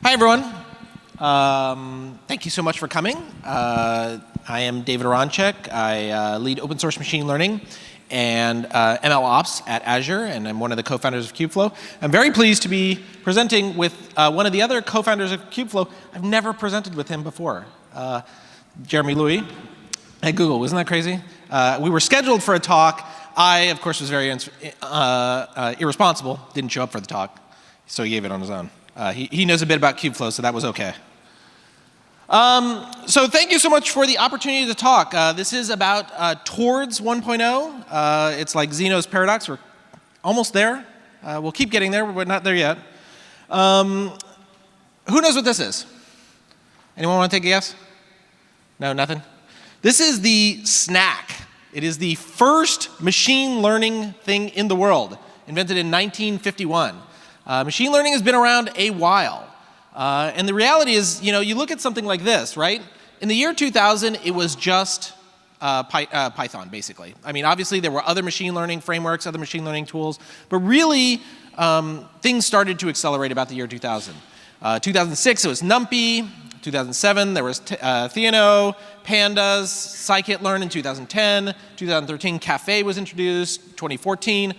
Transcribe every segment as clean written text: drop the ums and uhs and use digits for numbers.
Hi, everyone. Thank you so much for coming. I am David Aronchick. I lead open source machine learning and ML Ops at Azure, and I'm one of the co-founders of Kubeflow. I'm very pleased to be presenting with one of the other co-founders of Kubeflow. I've never presented with him before, Jeremy Lewi at Google. Isn't that crazy? We were scheduled for a talk. I, of course, was very irresponsible, didn't show up for the talk, so he gave it on his own. He knows a bit about Kubeflow, so that was okay. So thank you so much for the opportunity to talk. This is about towards 1.0. It's like Zeno's paradox. We're almost there. We'll keep getting there, but we're not there yet. Who knows what this is? Anyone want to take a guess? No, nothing? This is the snack. It is the first machine learning thing in the world, invented in 1951. Machine learning has been around a while. And the reality is, you look at something like this, right? In the year 2000, it was just Python, basically. I mean, obviously, there were other machine learning frameworks, other machine learning tools, but really, things started to accelerate about the year 2000. 2006, it was NumPy. 2007, there was Theano, Pandas, scikit-learn in 2010. 2013, Caffe was introduced. 2014,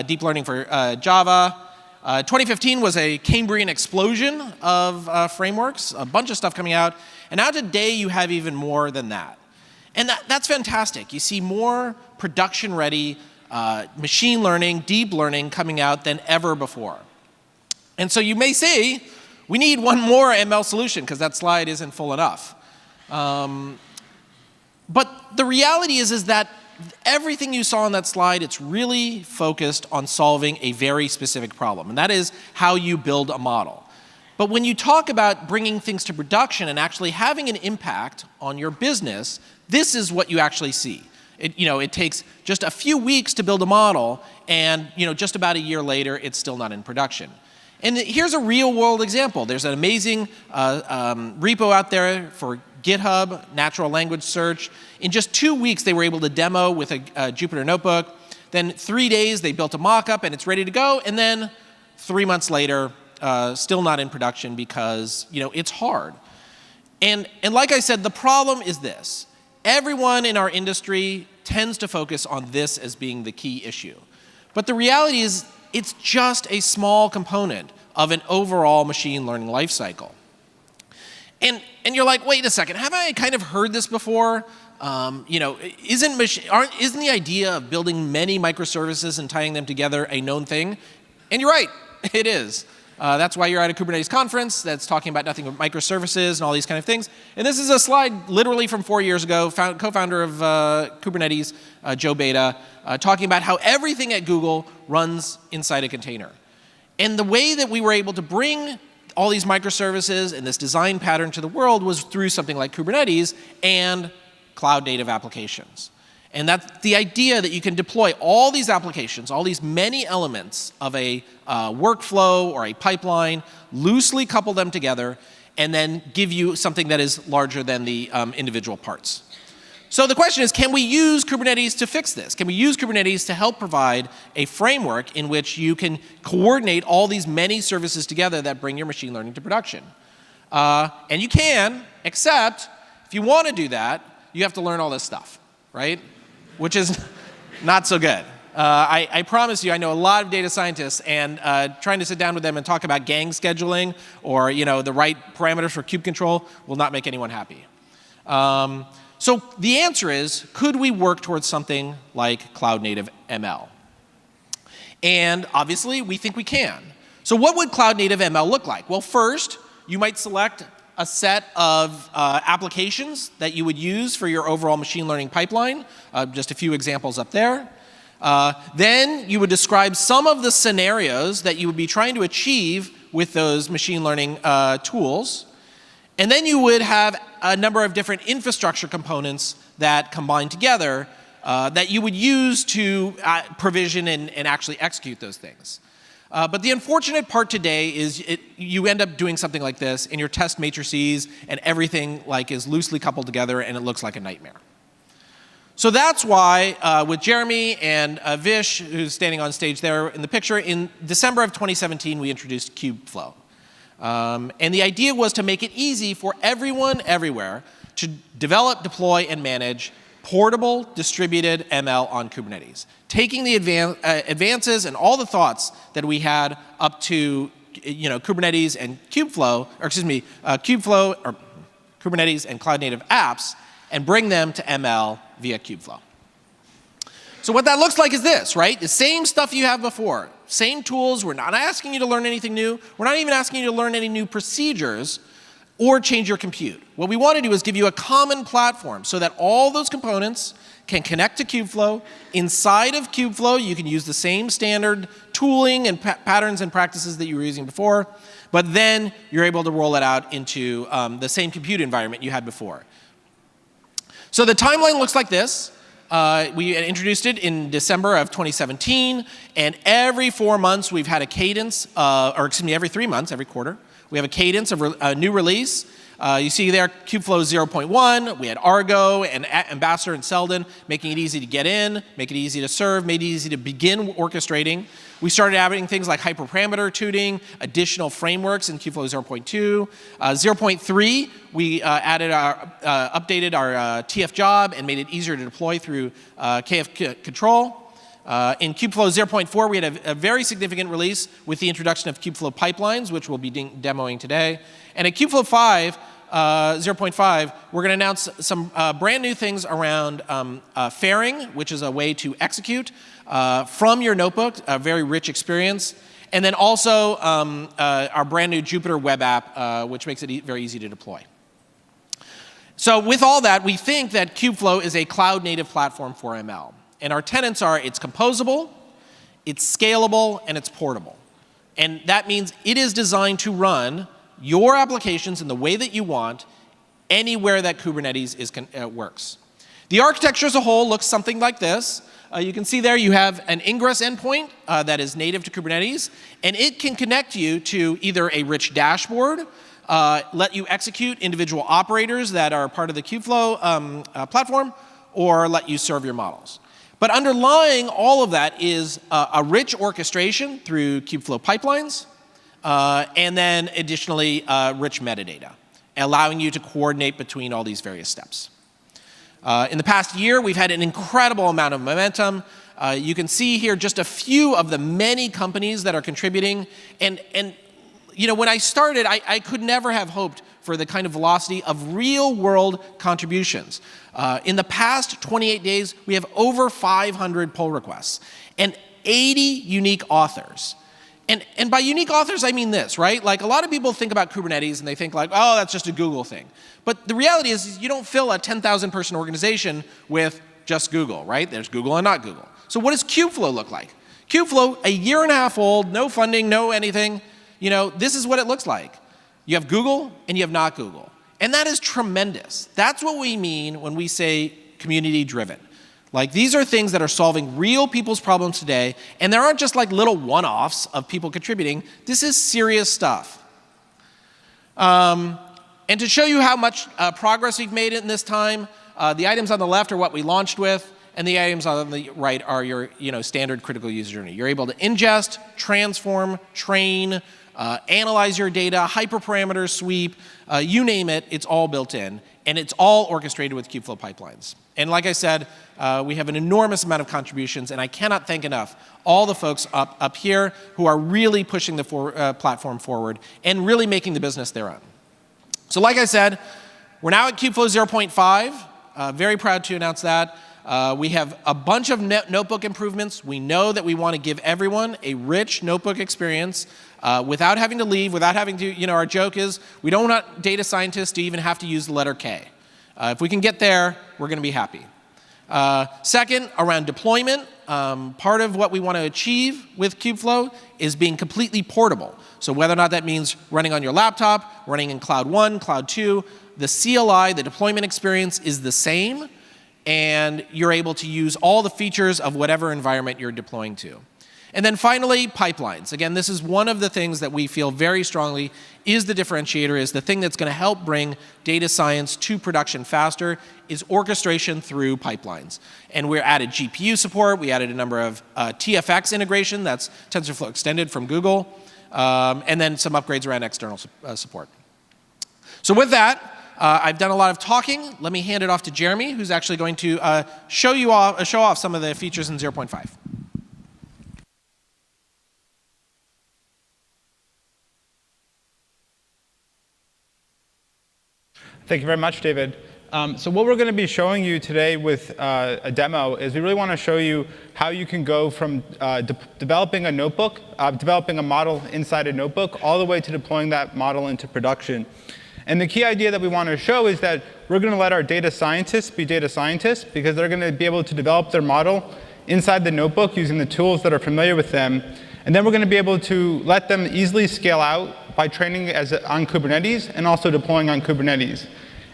deep learning for Java. 2015 was a Cambrian explosion of frameworks, a bunch of stuff coming out. And now today, you have even more than that. And that's fantastic. You see more production-ready machine learning, deep learning coming out than ever before. And so you may say, we need one more ML solution because that slide isn't full enough. But the reality is that everything you saw on that slide, it's really focused on solving a very specific problem, and that is how you build a model. But when you talk about bringing things to production and actually having an impact on your business, this is what you actually see. It takes just a few weeks to build a model, and just about a year later, it's still not in production. And here's a real-world example. There's an amazing repo out there for GitHub, natural language search. In just 2 weeks, they were able to demo with a Jupyter notebook. Then 3 days, they built a mock-up, and it's ready to go. And then 3 months later, still not in production because it's hard. And like I said, the problem is this. Everyone in our industry tends to focus on this as being the key issue. But the reality is, it's just a small component of an overall machine learning lifecycle. And you're like, wait a second, have I kind of heard this before? Isn't the idea of building many microservices and tying them together a known thing? And you're right, it is. That's why you're at a Kubernetes conference that's talking about nothing but microservices and all these kind of things. And this is a slide literally from 4 years ago, co-founder of Kubernetes, Joe Beda, talking about how everything at Google runs inside a container. And the way that we were able to bring all these microservices and this design pattern to the world was through something like Kubernetes and cloud-native applications. And that's the idea that you can deploy all these applications, all these many elements of a workflow or a pipeline, loosely couple them together, and then give you something that is larger than the individual parts. So the question is, can we use Kubernetes to fix this? Can we use Kubernetes to help provide a framework in which you can coordinate all these many services together that bring your machine learning to production? And you can, except if you want to do that, you have to learn all this stuff, right? Which is not so good. I promise you, I know a lot of data scientists, and trying to sit down with them and talk about gang scheduling or the right parameters for kube control will not make anyone happy. So the answer is, could we work towards something like cloud-native ML? And obviously, we think we can. So what would cloud-native ML look like? Well, first, you might select a set of applications that you would use for your overall machine learning pipeline. Just a few examples up there. Then you would describe some of the scenarios that you would be trying to achieve with those machine learning tools. And then you would have a number of different infrastructure components that combine together that you would use to provision and actually execute those things. But the unfortunate part today is you end up doing something like this, and your test matrices and everything is loosely coupled together, and it looks like a nightmare. So that's why with Jeremy and Vish, who's standing on stage there in the picture, in December of 2017, we introduced Kubeflow. And the idea was to make it easy for everyone everywhere to develop, deploy, and manage portable, distributed ML on Kubernetes, taking the advances and all the thoughts that we had up to Kubernetes and Kubeflow, or excuse me, Kubeflow or Kubernetes and Cloud Native apps, and bring them to ML via Kubeflow. So what that looks like is this, right? The same stuff you have before, same tools. We're not asking you to learn anything new. We're not even asking you to learn any new procedures or change your compute. What we want to do is give you a common platform so that all those components can connect to Kubeflow. Inside of Kubeflow, you can use the same standard tooling and patterns and practices that you were using before, but then you're able to roll it out into the same compute environment you had before. So the timeline looks like this. We introduced it in December of 2017, and every 4 months we've had a cadence, or excuse me, every 3 months, every quarter, we have a cadence of a new release. You see there Kubeflow 0.1, we had Argo and Ambassador and Selden, making it easy to get in, make it easy to serve, made it easy to begin orchestrating. We started adding things like hyperparameter tuning, additional frameworks in Kubeflow 0.2. 0.3, we updated our TF job and made it easier to deploy through KF control. In Kubeflow 0.4, we had a very significant release with the introduction of Kubeflow pipelines, which we'll be demoing today. And at Kubeflow 0.5, we're going to announce some brand new things around fairing, which is a way to execute from your notebook, a very rich experience. And then also our brand new Jupyter web app, which makes it very easy to deploy. So with all that, we think that Kubeflow is a cloud-native platform for ML. And our tenets are it's composable, it's scalable, and it's portable. And that means it is designed to run your applications in the way that you want anywhere that Kubernetes works. The architecture as a whole looks something like this. You can see there you have an ingress endpoint that is native to Kubernetes, and it can connect you to either a rich dashboard, let you execute individual operators that are part of the Kubeflow platform, or let you serve your models. But underlying all of that is a rich orchestration through Kubeflow pipelines, and then additionally rich metadata, allowing you to coordinate between all these various steps. In the past year, we've had an incredible amount of momentum. You can see here just a few of the many companies that are contributing. And when I started, I could never have hoped for the kind of velocity of real-world contributions. In the past 28 days, we have over 500 pull requests and 80 unique authors. And by unique authors, I mean this, right? Like a lot of people think about Kubernetes and they think like, oh, that's just a Google thing. But the reality is you don't fill a 10,000 person organization with just Google, right? There's Google and not Google. So what does Kubeflow look like? Kubeflow, a year and a half old, no funding, no anything. This is what it looks like. You have Google and you have not Google. And that is tremendous. That's what we mean when we say community driven. Like these are things that are solving real people's problems today, and there aren't just like little one-offs of people contributing. This is serious stuff. And to show you how much progress we've made in this time, the items on the left are what we launched with, and the items on the right are your standard critical user journey. You're able to ingest, transform, train, analyze your data, hyperparameter sweep, you name it, it's all built in. And it's all orchestrated with Kubeflow pipelines. And like I said, we have an enormous amount of contributions, and I cannot thank enough all the folks up here who are really pushing the platform forward and really making the business their own. So like I said, we're now at Kubeflow 0.5. Very proud to announce that. We have a bunch of notebook improvements. We know that we want to give everyone a rich notebook experience without having to leave, without having to, our joke is we don't want data scientists to even have to use the letter K. If we can get there, we're going to be happy. Second, around deployment, part of what we want to achieve with Kubeflow is being completely portable. So whether or not that means running on your laptop, running in Cloud 1, Cloud 2, the CLI, the deployment experience is the same, and you're able to use all the features of whatever environment you're deploying to. And then finally, pipelines. Again, this is one of the things that we feel very strongly is the differentiator, is the thing that's going to help bring data science to production faster, is orchestration through pipelines. And we added GPU support, we added a number of TFX integration, that's TensorFlow Extended from Google. and then some upgrades around external support. So with that, I've done a lot of talking. Let me hand it off to Jeremy, who's actually going to show off some of the features in 0.5. Thank you very much, David. So what we're going to be showing you today with a demo is we really want to show you how you can go from developing a notebook, developing a model inside a notebook, all the way to deploying that model into production. And the key idea that we want to show is that we're going to let our data scientists be data scientists, because they're going to be able to develop their model inside the notebook using the tools that are familiar with them. And then we're going to be able to let them easily scale out by training on Kubernetes and also deploying on Kubernetes.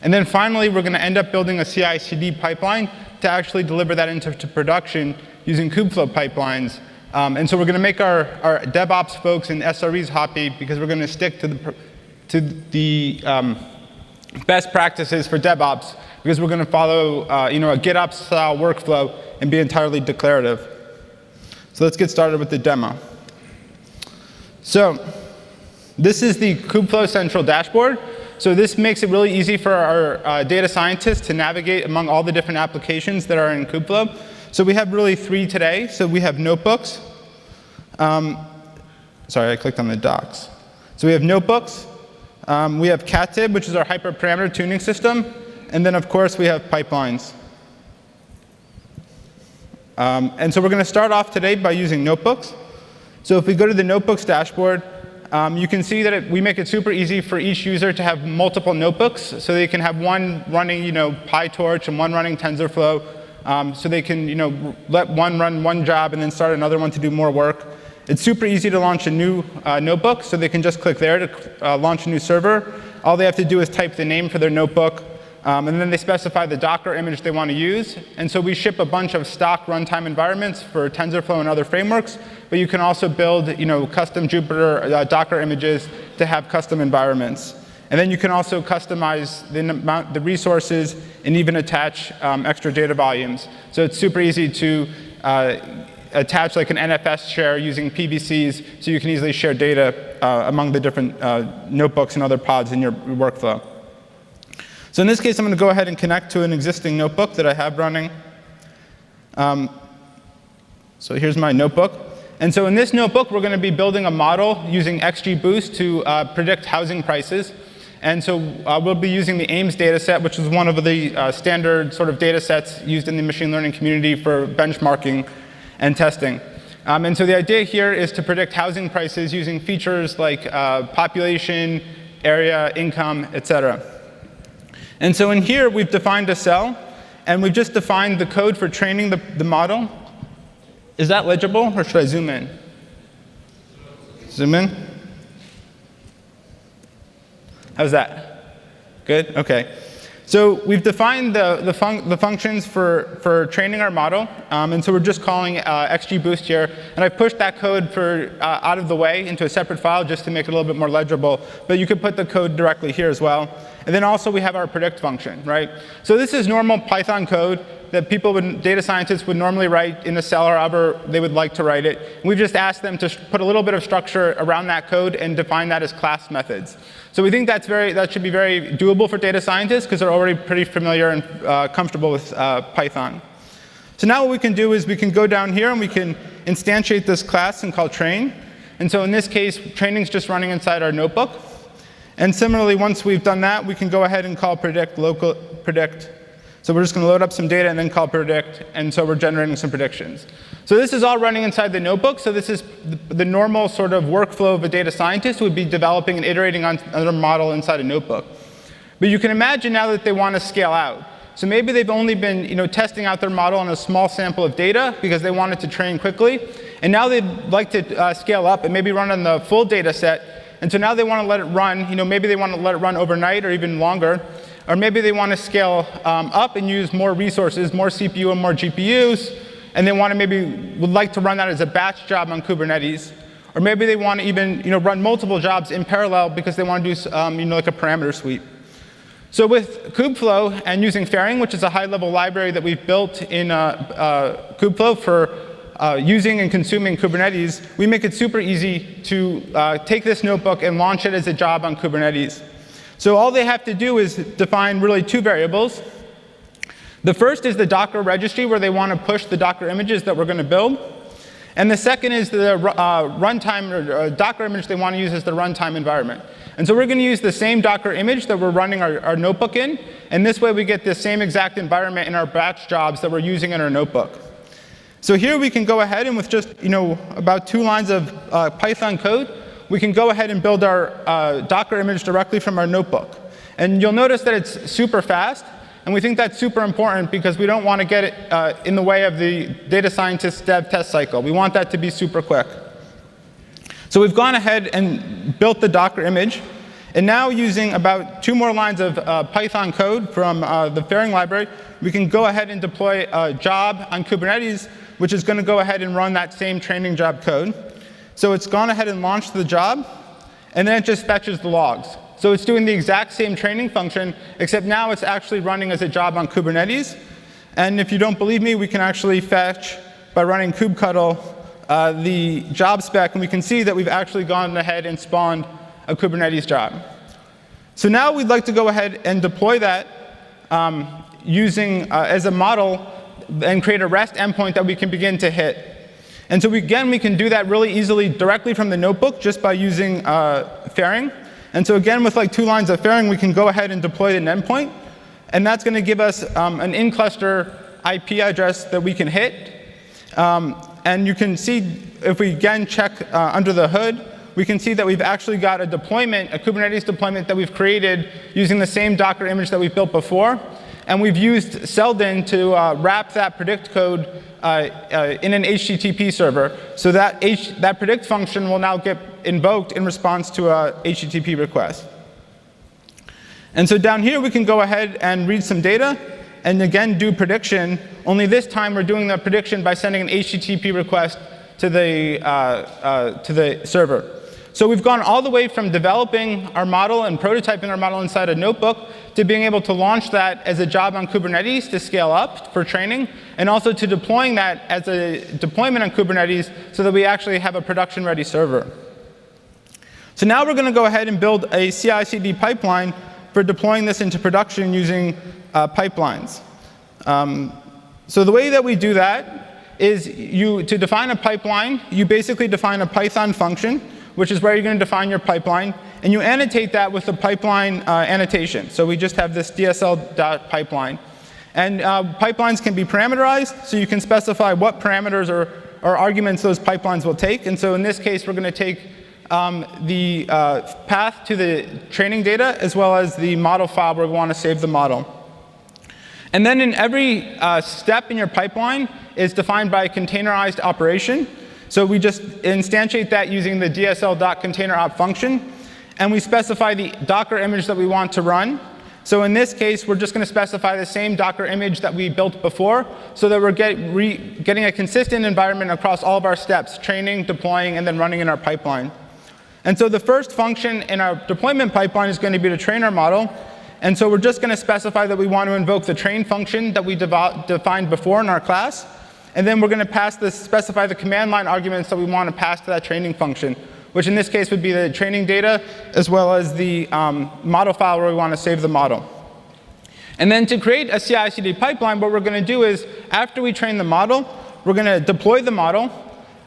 And then finally, we're going to end up building a CI/CD pipeline to actually deliver that into production using Kubeflow pipelines. And so we're going to make our DevOps folks and SREs happy, because we're going to stick to the best practices for DevOps, because we're going to follow a GitOps style workflow and be entirely declarative. So let's get started with the demo. So this is the Kubeflow Central dashboard. So this makes it really easy for our data scientists to navigate among all the different applications that are in Kubeflow. So we have really 3 today. So we have notebooks. Sorry, I clicked on the docs. So we have notebooks. We have Katib, which is our hyperparameter tuning system. And then, of course, we have pipelines. And so we're going to start off today by using notebooks. So if we go to the notebooks dashboard, you can see that we make it super easy for each user to have multiple notebooks. So they can have one running PyTorch and one running TensorFlow. So they can let one run one job and then start another one to do more work. It's super easy to launch a new notebook, so they can just click there to launch a new server. All they have to do is type the name for their notebook, and then they specify the Docker image they want to use. And so we ship a bunch of stock runtime environments for TensorFlow and other frameworks, but you can also build custom Jupyter Docker images to have custom environments. And then you can also customize the resources and even attach extra data volumes. So it's super easy to attach like an NFS share using PVCs, so you can easily share data among the different notebooks and other pods in your workflow. So in this case, I'm going to go ahead and connect to an existing notebook that I have running. So here's my notebook. And so in this notebook, we're going to be building a model using XGBoost to predict housing prices. And so we'll be using the Ames data set, which is one of the standard sort of data sets used in the machine learning community for benchmarking and testing. And so the idea here is to predict housing prices using features like population, area, income, et cetera. And so in here, we've defined a cell, and we've just defined the code for training the model. Is that legible, or should I zoom in? Zoom in? How's that? Good? OK. So we've defined the functions for training our model. And so we're just calling XGBoost here. And I've pushed that code out of the way into a separate file just to make it a little bit more legible. But you could put the code directly here as well. And then also we have our predict function, right? So this is normal Python code that data scientists would normally write in a cell or however they would like to write it. And we've just asked them to put a little bit of structure around that code and define that as class methods. So we think that should be very doable for data scientists, because they're already pretty familiar and comfortable with Python. So now what we can do is we can go down here and we can instantiate this class and call train. And so in this case, training's just running inside our notebook. And similarly, once we've done that, we can go ahead and call predict. So we're just going to load up some data and then call predict. And so we're generating some predictions. So this is all running inside the notebook. So this is the normal sort of workflow of a data scientist who would be developing and iterating on another model inside a notebook. But you can imagine now that they want to scale out. So maybe they've only been testing out their model on a small sample of data because they want it to train quickly. And now they'd like to scale up and maybe run on the full data set. And so now they want to let it run. Maybe they want to let it run overnight or even longer. Or maybe they want to scale up and use more resources, more CPU and more GPUs. And they want to would like to run that as a batch job on Kubernetes. Or maybe they want to even run multiple jobs in parallel because they want to do like a parameter sweep. So with Kubeflow and using Fairing, which is a high-level library that we've built in Kubeflow for using and consuming Kubernetes, we make it super easy to take this notebook and launch it as a job on Kubernetes. So all they have to do is define really 2 variables. The first is the Docker registry, where they want to push the Docker images that we're going to build. And the second is the runtime or Docker image they want to use as the runtime environment. And so we're going to use the same Docker image that we're running our notebook in. And this way we get the same exact environment in our batch jobs that we're using in our notebook. So here we can go ahead and with just about 2 lines of Python code, we can go ahead and build our Docker image directly from our notebook. And you'll notice that it's super fast. And we think that's super important because we don't want to get it in the way of the data scientist dev test cycle. We want that to be super quick. So we've gone ahead and built the Docker image. And now using about 2 more lines of Python code from the Fairing library, we can go ahead and deploy a job on Kubernetes, which is going to go ahead and run that same training job code. So it's gone ahead and launched the job, and then it just fetches the logs. So it's doing the exact same training function, except now it's actually running as a job on Kubernetes. And if you don't believe me, we can actually fetch, by running kubectl, the job spec, and we can see that we've actually gone ahead and spawned a Kubernetes job. So now we'd like to go ahead and deploy that using as a model and create a REST endpoint that we can begin to hit. And so again, we can do that really easily directly from the notebook just by using Fairing. And so again, with like 2 lines of Fairing, we can go ahead and deploy an endpoint. And that's going to give us an in-cluster IP address that we can hit. And you can see, if we again check under the hood, we can see that we've actually got a deployment, a Kubernetes deployment that we've created using the same Docker image that we've built before. And we've used Seldon to wrap that predict code in an HTTP server. So that predict function will now get invoked in response to a HTTP request. And so down here, we can go ahead and read some data and again do prediction, only this time we're doing the prediction by sending an HTTP request to the server. So we've gone all the way from developing our model and prototyping our model inside a notebook to being able to launch that as a job on Kubernetes to scale up for training, and also to deploying that as a deployment on Kubernetes so that we actually have a production-ready server. So now we're going to go ahead and build a CI/CD pipeline for deploying this into production using pipelines. So the way that we do that is to define a pipeline, you basically define a Python function, which is where you're going to define your pipeline, and you annotate that with the pipeline annotation. So we just have this dsl.pipeline. And pipelines can be parameterized, so you can specify what parameters or arguments those pipelines will take. And so in this case, we're going to take the path to the training data, as well as the model file where we want to save the model. And then in every step in your pipeline is defined by a containerized operation. So we just instantiate that using the dsl.containerOp function. And we specify the Docker image that we want to run. So in this case, we're just going to specify the same Docker image that we built before, so that we're getting a consistent environment across all of our steps, training, deploying, and then running in our pipeline. And so the first function in our deployment pipeline is going to be to train our model. And so we're just going to specify that we want to invoke the train function that we defined before in our class. And then we're going to specify the command line arguments that we want to pass to that training function, which in this case would be the training data, as well as the model file where we want to save the model. And then to create a CI/CD pipeline, what we're going to do is, after we train the model, we're going to deploy the model.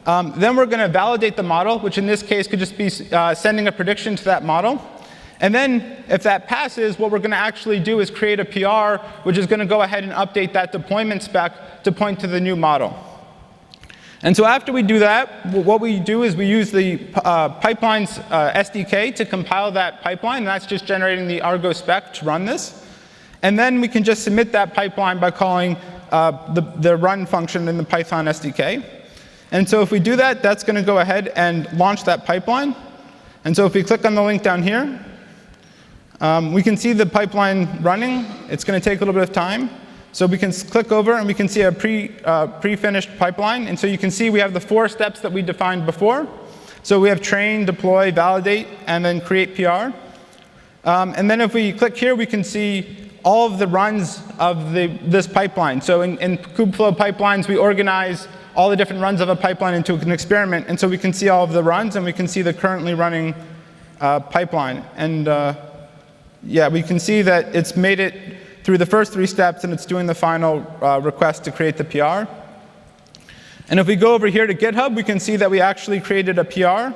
Then we're going to validate the model, which in this case could just be sending a prediction to that model. And then if that passes, what we're going to actually do is create a PR, which is going to go ahead and update that deployment spec to point to the new model. And so after we do that, what we do is we use the pipeline's SDK to compile that pipeline. And that's just generating the Argo spec to run this. And then we can just submit that pipeline by calling the run function in the Python SDK. And so if we do that, that's going to go ahead and launch that pipeline. And so if we click on the link down here, we can see the pipeline running. It's going to take a little bit of time. So we can click over, and we can see a pre-finished pipeline. And so you can see we have the 4 steps that we defined before. So we have train, deploy, validate, and then create PR. And then if we click here, we can see all of the runs of this pipeline. So in Kubeflow pipelines, we organize all the different runs of a pipeline into an experiment. And so we can see all of the runs, and we can see the currently running pipeline. And yeah, we can see that it's made it through the first 3 steps, and it's doing the final request to create the PR. And if we go over here to GitHub, we can see that we actually created a PR.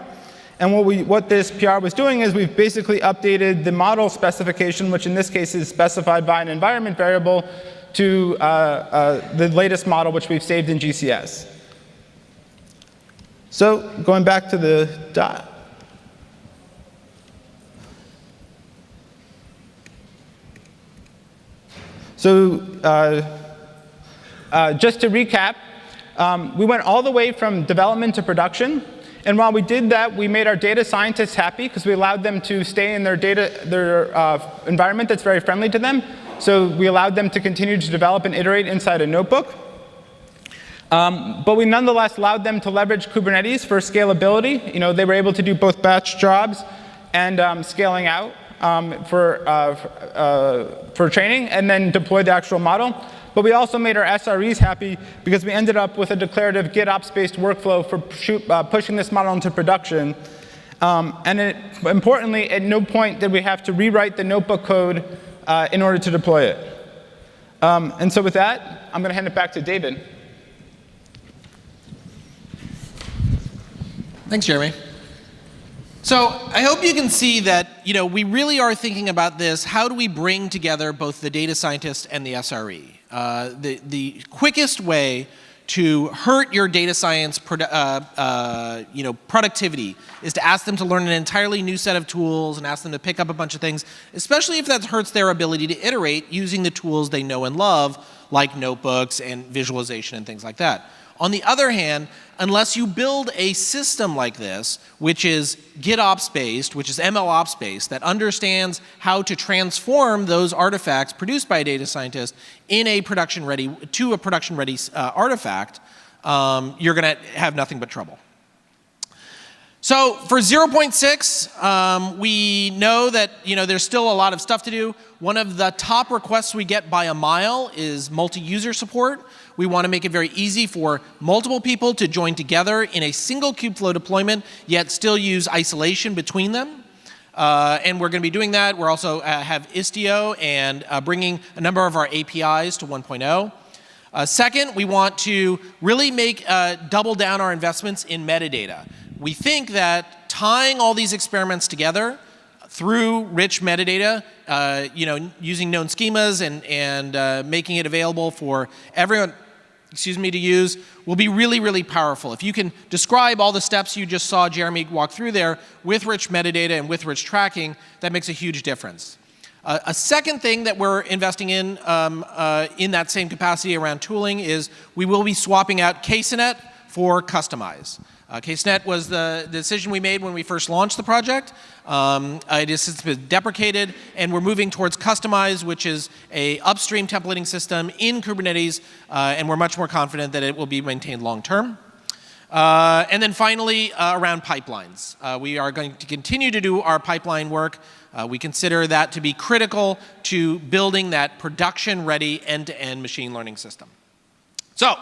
And what this PR was doing is we've basically updated the model specification, which in this case is specified by an environment variable, to the latest model, which we've saved in GCS. So going back to the dot. So just to recap, we went all the way from development to production. And while we did that, we made our data scientists happy because we allowed them to stay in their environment that's very friendly to them. So we allowed them to continue to develop and iterate inside a notebook. But we nonetheless allowed them to leverage Kubernetes for scalability. You know, they were able to do both batch jobs and scaling out for training, and then deploy the actual model. But we also made our SREs happy because we ended up with a declarative GitOps-based workflow for pushing this model into production. Importantly, at no point did we have to rewrite the notebook code in order to deploy it. And so with that, I'm going to hand it back to David. Thanks, Jeremy. So I hope you can see that we really are thinking about this. How do we bring together both the data scientist and the SRE? The quickest way to hurt your data science productivity is to ask them to learn an entirely new set of tools and ask them to pick up a bunch of things, especially if that hurts their ability to iterate using the tools they know and love, like notebooks and visualization and things like that. On the other hand, unless you build a system like this, which is GitOps-based, which is MLOps-based, that understands how to transform those artifacts produced by a data scientist in a production-ready artifact, you're going to have nothing but trouble. So for 0.6, we know that there's still a lot of stuff to do. One of the top requests we get by a mile is multi-user support. We want to make it very easy for multiple people to join together in a single Kubeflow deployment, yet still use isolation between them. And we're going to be doing that. We're also have Istio and bringing a number of our APIs to 1.0. Second, we want to really double down our investments in metadata. We think that tying all these experiments together through rich metadata, using known schemas and making it available for everyone, to use, will be really, really powerful. If you can describe all the steps you just saw Jeremy walk through there with rich metadata and with rich tracking, that makes a huge difference. A second thing that we're investing in that same capacity around tooling is we will be swapping out KSNet for Kustomize. KSNet was the decision we made when we first launched the project. It has since been deprecated, and we're moving towards Kustomize, which is an upstream templating system in Kubernetes, and we're much more confident that it will be maintained long term. And then finally, around pipelines. We are going to continue to do our pipeline work. We consider that to be critical to building that production-ready end-to-end machine learning system. So,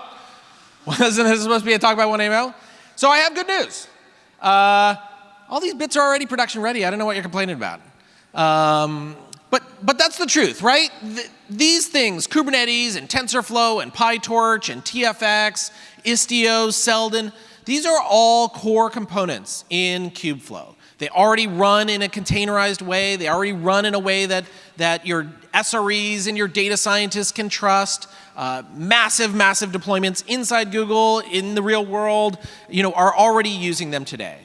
wasn't this supposed to be a talk about 1.0? So I have good news. All these bits are already production ready. I don't know what you're complaining about. But that's the truth, right? These things, Kubernetes and TensorFlow and PyTorch and TFX, Istio, Seldon, these are all core components in Kubeflow. They already run in a containerized way. They already run in a way that your SREs and your data scientists can trust. Massive deployments inside Google, in the real world, are already using them today.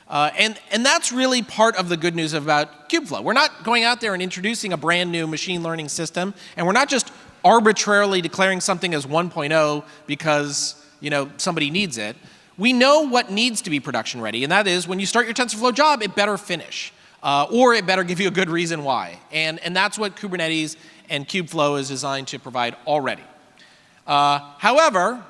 And that's really part of the good news about Kubeflow. We're not going out there and introducing a brand new machine learning system, and we're not just arbitrarily declaring something as 1.0 because somebody needs it. We know what needs to be production ready, and that is when you start your TensorFlow job, it better finish, or it better give you a good reason why. And that's what Kubernetes and Kubeflow is designed to provide already. However,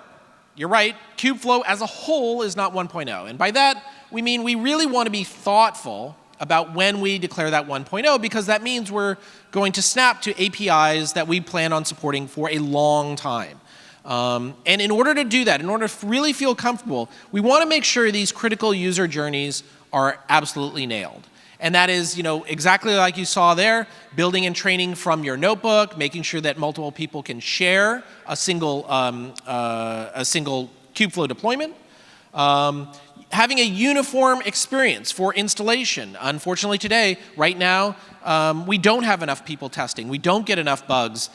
you're right, Kubeflow as a whole is not 1.0. And by that, we mean we really want to be thoughtful about when we declare that 1.0, because that means we're going to snap to APIs that we plan on supporting for a long time. And in order to do that, in order to really feel comfortable, we want to make sure these critical user journeys are absolutely nailed. And that is, exactly like you saw there, building and training from your notebook, making sure that multiple people can share a single Kubeflow deployment. Having a uniform experience for installation. Unfortunately today, right now, we don't have enough people testing. We don't get enough bugs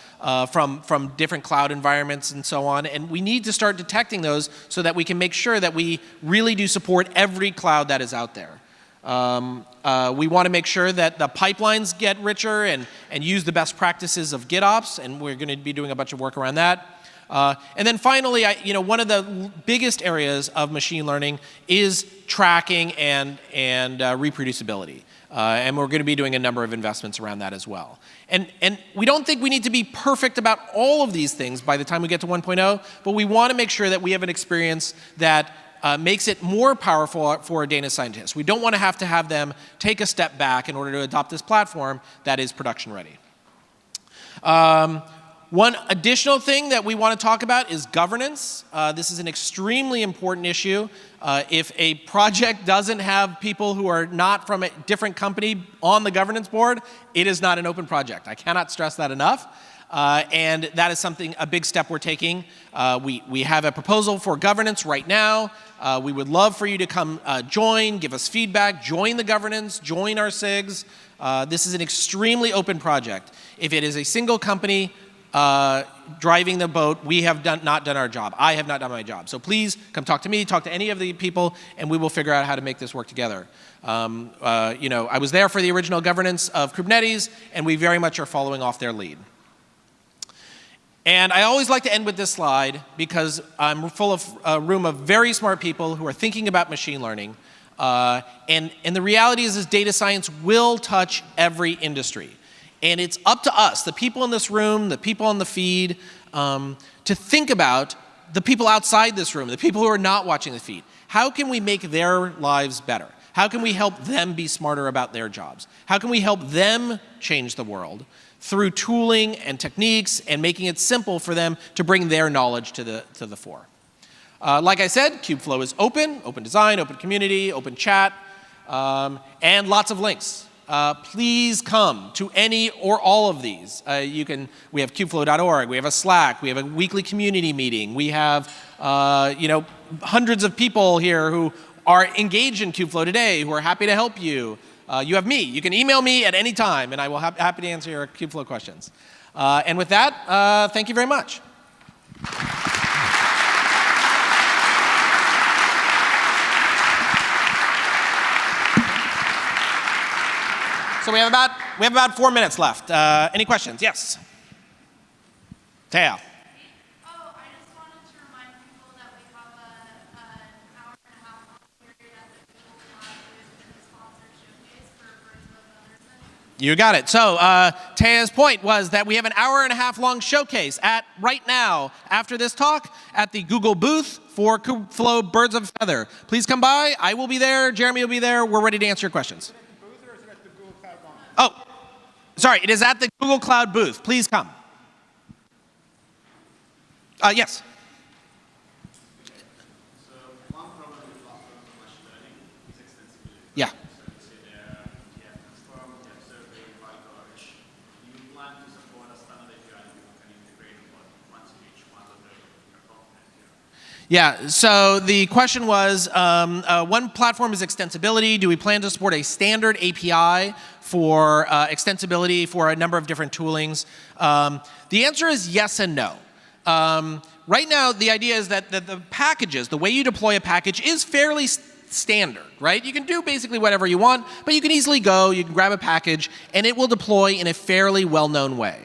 from different cloud environments and so on, and we need to start detecting those so that we can make sure that we really do support every cloud that is out there. We want to make sure that the pipelines get richer and use the best practices of GitOps, and we're going to be doing a bunch of work around that. And then finally, one of the biggest areas of machine learning is tracking and reproducibility. And we're going to be doing a number of investments around that as well. And we don't think we need to be perfect about all of these things by the time we get to 1.0, but we want to make sure that we have an experience that makes it more powerful for a data scientist. We don't want to have them take a step back in order to adopt this platform that is production ready. One additional thing that we want to talk about is governance. This is an extremely important issue. If a project doesn't have people who are not from a different company on the governance board, it is not an open project. I cannot stress that enough. And that is a big step we're taking. We have a proposal for governance right now. We would love for you to come join, give us feedback, join the governance, join our SIGs. This is an extremely open project. If it is a single company driving the boat, we have not done our job. I have not done my job. So please come talk to me, talk to any of the people, and we will figure out how to make this work together. I was there for the original governance of Kubernetes, and we very much are following off their lead. And I always like to end with this slide because I'm full of a room of very smart people who are thinking about machine learning. And the reality is data science will touch every industry. And it's up to us, the people in this room, the people on the feed, to think about the people outside this room, the people who are not watching the feed. How can we make their lives better? How can we help them be smarter about their jobs? How can we help them change the world through tooling and techniques and making it simple for them to bring their knowledge to the fore? Like I said, Kubeflow is open design, open community, open chat, and lots of links. Please come to any or all of these. We have kubeflow.org, we have a Slack, we have a weekly community meeting, we have hundreds of people here who are engaged in Kubeflow today who are happy to help you. You have me. You can email me at any time, and I will happy to answer your Kubeflow questions. And with that, thank you very much. So we have about 4 minutes left. Any questions? Yes. Taya. Oh, I just wanted to remind people that we have an hour and a half long period at the Google Cloud booth in the sponsored showcase for Birds of Feathers. You got it. So Taya's point was that we have an hour and a half long showcase right now after this talk at the Google booth for Kubeflow Birds of Feather. Please come by. I will be there. Jeremy will be there. We're ready to answer your questions. Oh, sorry, it is at the Google Cloud booth. Please come. Yes. So one problem with platform machine learning is extensibility. Yeah. So you say there you have transform, you have survey, file coverage. You plan to support a standard API that you can integrate once you reach one of the components here. Yeah, so the question was, one platform is extensibility. Do we plan to support a standard API for extensibility for a number of different toolings? The answer is yes and no. Right now, the idea is that the packages, the way you deploy a package is fairly standard, right? You can do basically whatever you want, but you can easily you can grab a package, and it will deploy in a fairly well-known way.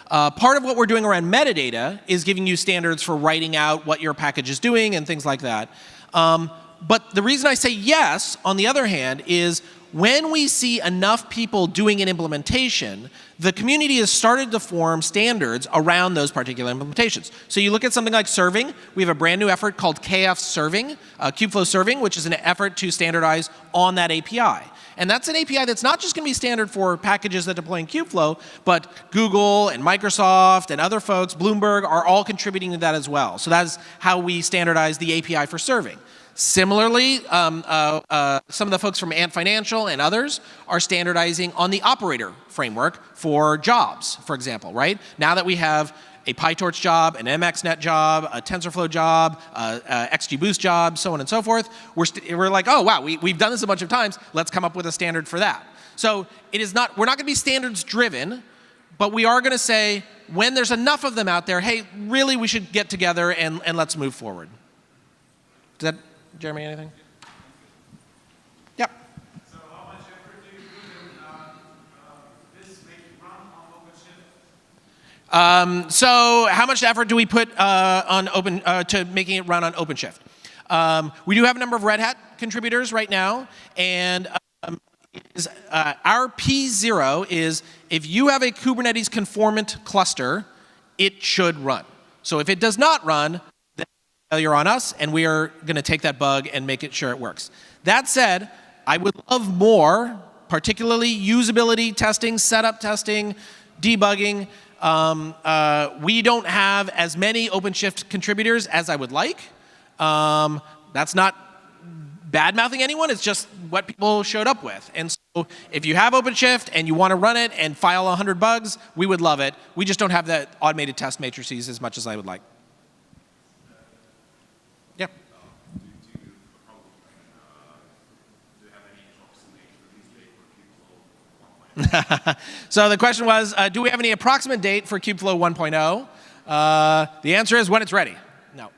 Part of what we're doing around metadata is giving you standards for writing out what your package is doing and things like that. But the reason I say yes, on the other hand, is when we see enough people doing an implementation, the community has started to form standards around those particular implementations. So you look at something like serving. We have a brand new effort called KF Serving, Kubeflow Serving, which is an effort to standardize on that API. And that's an API that's not just going to be standard for packages that deploy in Kubeflow, but Google and Microsoft and other folks, Bloomberg, are all contributing to that as well. So that's how we standardize the API for serving. Similarly, some of the folks from Ant Financial and others are standardizing on the operator framework for jobs, for example, right? Now that we have a PyTorch job, an MXNet job, a TensorFlow job, XGBoost job, so on and so forth, we're like, oh, wow, we've done this a bunch of times. Let's come up with a standard for that. So it is not, we're not going to be standards driven, but we are going to say, when there's enough of them out there, hey, really, we should get together and let's move forward. Does that, Jeremy, anything? Yep. So how much effort do you put in this make it run on OpenShift? So how much effort do we put to making it run on OpenShift? We do have a number of Red Hat contributors right now, and our P0 is if you have a Kubernetes conformant cluster, it should run. So if it does not run, then failure on us, and we are going to take that bug and make it sure it works. That said, I would love more, particularly usability testing, setup testing, debugging. We don't have as many OpenShift contributors as I would like. That's not bad-mouthing anyone, it's just what people showed up with. And so if you have OpenShift and you want to run it and file 100 bugs, we would love it. We just don't have the automated test matrices as much as I would like. Yeah. So the question was, do we have any approximate date for Kubeflow 1.0? The answer is when it's ready. No.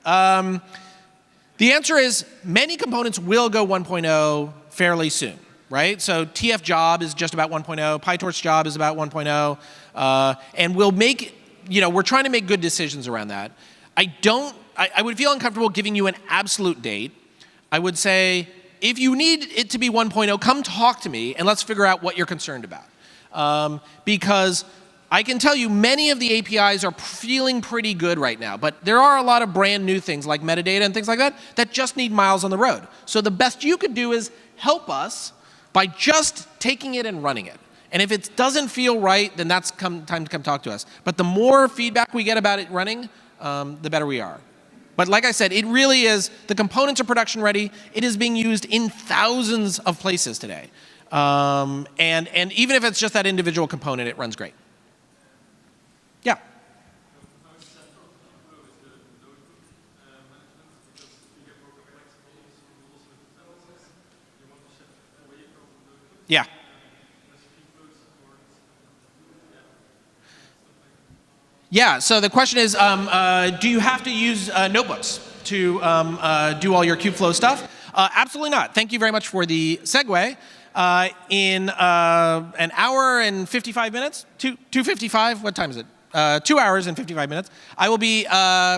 The answer is many components will go 1.0 fairly soon, right? So TF job is just about 1.0, PyTorch job is about 1.0, and we'll make, we're trying to make good decisions around that. I would feel uncomfortable giving you an absolute date. I would say, if you need it to be 1.0, come talk to me and let's figure out what you're concerned about. Because I can tell you many of the APIs are feeling pretty good right now, but there are a lot of brand new things like metadata and things like that that just need miles on the road. So the best you could do is help us by just taking it and running it. And if it doesn't feel right, then that's time to come talk to us. But the more feedback we get about it running, the better we are. But like I said, it really is, the components are production ready. It is being used in thousands of places today. And even if it's just that individual component, it runs great. Yeah. Yeah. Yeah, so the question is, do you have to use notebooks to do all your Kubeflow stuff? Absolutely not. Thank you very much for the segue. In an hour and 55 minutes, 2:55, what time is it? 2 hours and 55 minutes, I will be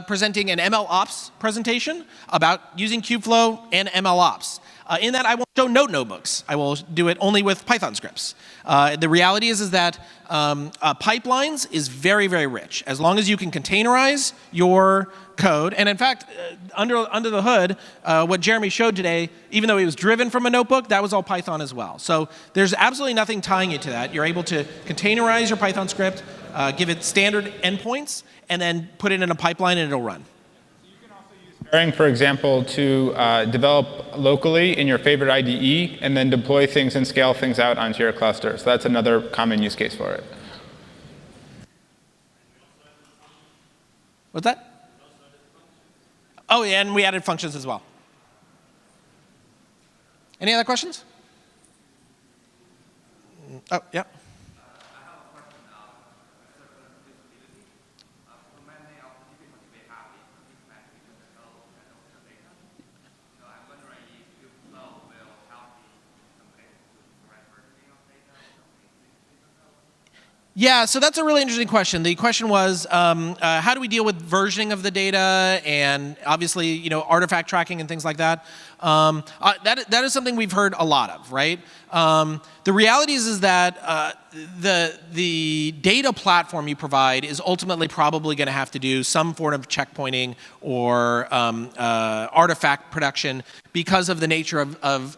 presenting an MLOps presentation about using Kubeflow and MLOps. In that, I won't show notebooks. I will do it only with Python scripts. The reality is that pipelines is very, very rich. As long as you can containerize your code, and in fact, under the hood, what Jeremy showed today, even though he was driven from a notebook, that was all Python as well. So there's absolutely nothing tying you to that. You're able to containerize your Python script, give it standard endpoints, and then put it in a pipeline and it'll run. Pairing, for example, to develop locally in your favorite IDE and then deploy things and scale things out onto your cluster. So that's another common use case for it. What's that? Oh, yeah, and we added functions as well. Any other questions? Oh, yeah. Yeah, so that's a really interesting question. The question was, how do we deal with versioning of the data and obviously, artifact tracking and things like that? That is something we've heard a lot of, right? The reality is that the data platform you provide is ultimately probably going to have to do some form of checkpointing or artifact production because of the nature of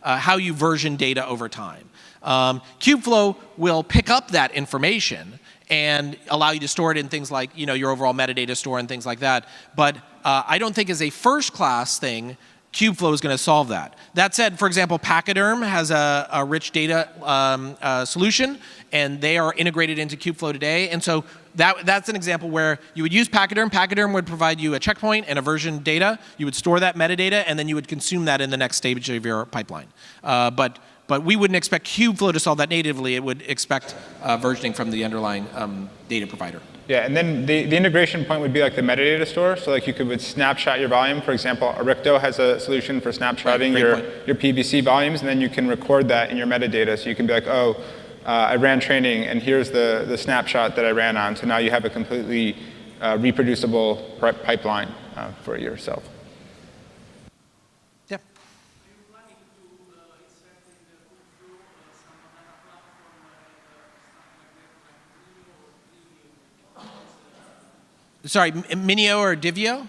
how you version data over time. Kubeflow will pick up that information and allow you to store it in things like your overall metadata store and things like that. But I don't think as a first-class thing, Kubeflow is going to solve that. That said, for example, Pachyderm has a rich data solution, and they are integrated into Kubeflow today. And so that's an example where you would use Pachyderm. Pachyderm would provide you a checkpoint and a version data. You would store that metadata, and then you would consume that in the next stage of your pipeline. But we wouldn't expect Kubeflow to solve that natively. It would expect versioning from the underlying data provider. Yeah, and then the integration point would be like the metadata store. So like you would snapshot your volume. For example, Aricto has a solution for snapshotting your PVC volumes, and then you can record that in your metadata. So you can be like, oh, I ran training, and here's the snapshot that I ran on. So now you have a completely reproducible pipeline for yourself. Yeah. Sorry, Minio or Divio?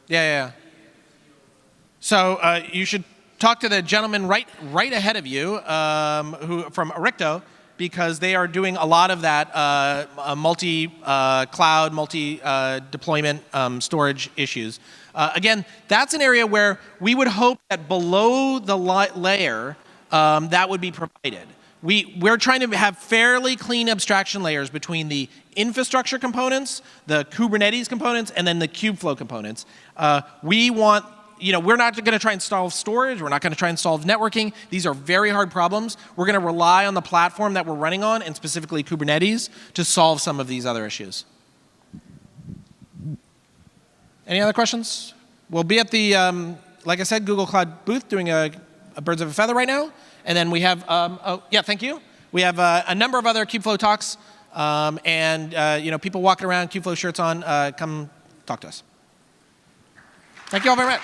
Yeah. So you should talk to the gentleman right ahead of you who from Aricto, because they are doing a lot of that multi-cloud, multi-deployment storage issues. Again, that's an area where we would hope that below the layer that would be provided. We're trying to have fairly clean abstraction layers between the infrastructure components, the Kubernetes components, and then the Kubeflow components. We want, we're not going to try and solve storage. We're not going to try and solve networking. These are very hard problems. We're going to rely on the platform that we're running on, and specifically Kubernetes, to solve some of these other issues. Any other questions? We'll be at the, like I said, Google Cloud booth doing a birds of a feather right now. And then we have, thank you. We have a number of other Kubeflow talks, and people walking around, Kubeflow shirts on, come talk to us. Thank you all very much.